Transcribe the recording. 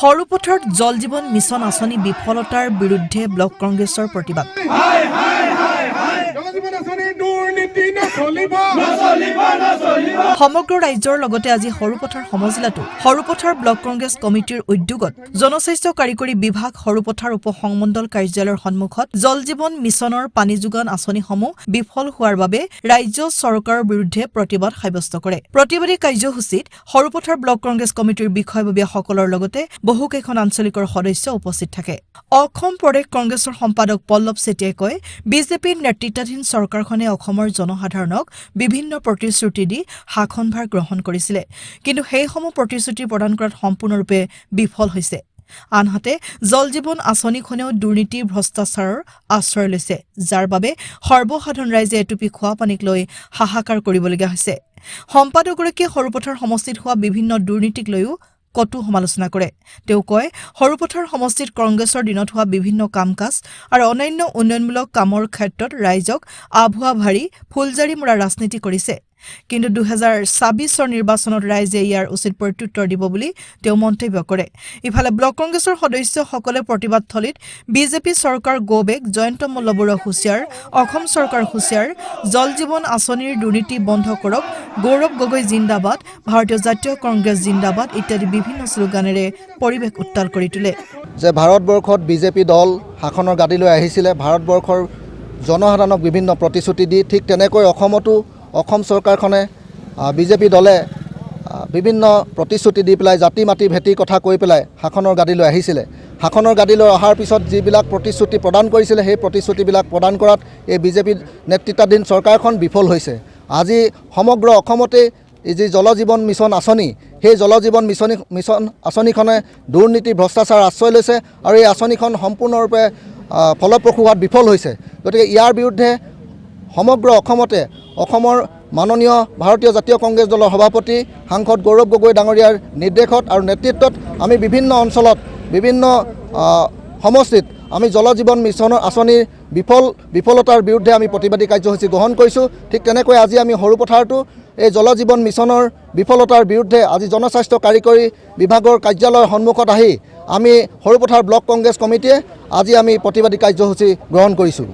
সৰুপথাৰত জল জীৱন মিছন আঁচনি বিফলতাৰ বিৰুদ্ধে ব্লক কংগ্ৰেছৰ প্ৰতিবাদ। সমগ্ৰ ৰাজ্যৰ লগতে আজি সৰুপথাৰ সমজিলাতো সৰুপথাৰ ব্লক কংগ্ৰেছ কমিটিৰ উদ্যোগত জনস্বাস্থ্য কাৰিকৰী বিভাগ সৰুপথাৰ উপ সংমণ্ডল কাৰ্যালয়ৰ সন্মুখত জল জীৱন মিছনৰ পানী যোগান আঁচনিসমূহ বিফল হোৱাৰ বাবে ৰাজ্য চৰকাৰৰ বিৰুদ্ধে প্ৰতিবাদ সাব্যস্ত কৰে। প্ৰতিবাদী কাৰ্যসূচীত সৰুপথাৰ ব্লক কংগ্ৰেছ কমিটিৰ বিষয়ববীয়াসকলৰ লগতে বহুকেইখন আঞ্চলিকৰ সদস্য উপস্থিত থাকে। অসম প্ৰদেশ কংগ্ৰেছৰ সম্পাদক পল্লৱ চেতিয়াই কয়, বিজেপিৰ নেতৃত্বাধীন চৰকাৰখনে অসমৰ জনসাধাৰণক বিভিন্ন প্ৰতিশ্ৰুতি দি শাসনভাৰ গ্ৰহণ কৰিছিলে, কিন্তু সেইসমূহ প্ৰতিশ্ৰুতি প্ৰদান কৰাত সম্পূৰ্ণৰূপে বিফল হৈছে। আনহাতে জল জীৱন আঁচনিখনেও দুৰ্নীতি ভ্ৰষ্টাচাৰৰ আশ্ৰয় লৈছে, যাৰ বাবে সৰ্বসাধাৰণ ৰাইজে এটুপি খোৱা পানীক লৈ হাহাকাৰ কৰিবলগীয়া হৈছে। সম্পাদকগৰাকীয়ে সৰুপথাৰ সমষ্টিত হোৱা বিভিন্ন দুৰ্নীতিক লৈও কটু সমালোচনা কৰে। তেওঁ কয়, সৰুপথাৰ সমষ্টিত কংগ্ৰেছৰ দিনত হোৱা বিভিন্ন কাম কাজ আৰু অন্যান্য উন্নয়নমূলক কামৰ ক্ষেত্ৰত ৰাইজক আভুৱা ভাৰি ফুলজাৰি মৰা ৰাজনীতি কৰিছে, কিন্তু 2024 নিৰ্বাচনত ৰাইজে ইয়াৰ উচিত প্ৰত্যুত্তৰ দিব বুলি তেওঁ মন্তব্য কৰে। ইফালে ব্লক কংগ্ৰেছৰ সদস্যসকলে প্ৰতিবাদ থলীত বিজেপি চৰকাৰ গোবেক, জয়ন্ত মল্লবৰুৱা হুঁচিয়াৰ, অসম চৰকাৰ হুঁচিয়াৰ, জল জীৱন আঁচনিৰ দুৰ্নীতি বন্ধ কৰক, গৌৰৱ গগৈ জিন্দাবাদ, ভাৰতীয় জাতীয় কংগ্ৰেছ জিন্দাবাদ ইত্যাদি বিভিন্ন শ্লোগানেৰে পৰিৱেশ উত্তাল কৰি তোলে। যে ভাৰতবৰ্ষত বিজেপি দল শাসনৰ গাদীলৈ আহিছিলে, ভাৰতবৰ্ষৰ জনসাধাৰণক বিভিন্ন প্ৰতিশ্ৰুতি দি, ঠিক তেনেকৈ অসমতো অসম চৰকাৰখনে বিজেপি দলে বিভিন্ন প্ৰতিশ্ৰুতি দি পেলাই জাতি মাটি ভেটি কথা কৈ পেলাই শাসনৰ গাদীলৈ আহিছিলে। শাসনৰ গাদীলৈ অহাৰ পিছত যিবিলাক প্ৰতিশ্ৰুতি প্ৰদান কৰিছিলে, সেই প্ৰতিশ্ৰুতিবিলাক প্ৰদান কৰাত এই বিজেপি নেতৃত্বাধীন চৰকাৰখন বিফল হৈছে। আজি সমগ্ৰ অসমতে যি জল জীৱন মিছন আঁচনি, সেই জল জীৱন মিছন আঁচনিখনে দুৰ্নীতি ভ্ৰষ্টাচাৰ আশ্ৰয় লৈছে আৰু এই আঁচনিখন সম্পূৰ্ণৰূপে ফলপ্ৰসূ হোৱাত বিফল হৈছে। গতিকে ইয়াৰ বিৰুদ্ধে সমগ্ৰ অসমতে অসমৰ মাননীয় ভাৰতীয় জাতীয় কংগ্ৰেছ দলৰ সভাপতি সাংসদ গৌৰৱ গগৈ ডাঙৰীয়াৰ নিৰ্দেশত আৰু নেতৃত্বত আমি বিভিন্ন অঞ্চলত বিভিন্ন সমষ্টিত আমি জল জীৱন মিছনৰ আঁচনিৰ বিফলতাৰ বিৰুদ্ধে আমি প্ৰতিবাদী কাৰ্যসূচী গ্ৰহণ কৰিছোঁ। ঠিক তেনেকৈ আজি আমি সৰুপথাৰতো এই জল জীৱন মিছনৰ বিফলতাৰ বিৰুদ্ধে আজি জনস্বাস্থ্য কাৰিকৰী বিভাগৰ কাৰ্যালয়ৰ সন্মুখত আহি আমি সৰুপথাৰ ব্লক কংগ্ৰেছ কমিটিয়ে আজি আমি প্ৰতিবাদী কাৰ্যসূচী গ্ৰহণ কৰিছোঁ।